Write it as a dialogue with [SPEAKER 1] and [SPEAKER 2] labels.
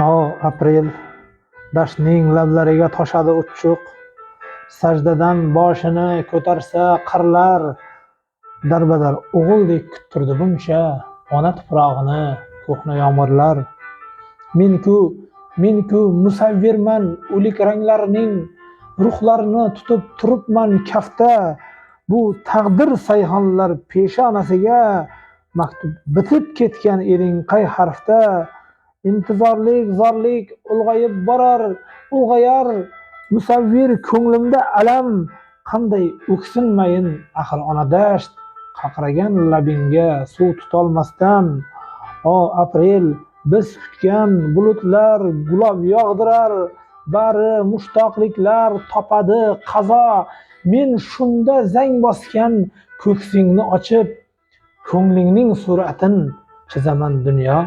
[SPEAKER 1] O aprel dashtning lablariga toshadi uchuq, sajdadan boshini ko'tarsa qirlar, darbadar o'g'ildek kuttirdi buncha ona tuprog'ini ko'hna yomg'irlar. Men-ku musavvirman o'lik ranglarning, ruhlarini tutib turibman kafta. Bu taqdir sayhonlar peshonasiga maktub bitib ketgan eding qay harfda. Intizorlik zorlik ulg'ayar musavvir ko'nglimda alam, qanday o'ksinmayin axir ona dasht qaqragan labingga suv tutolmasdan. O aprel biz kutgan bulutlar gulob yog'dirar, bari mushtoqliklar topadi qazo. Men shunda zang bosgan ko'ksingni ochib, ko'nglingning suratini chizaman dunyo.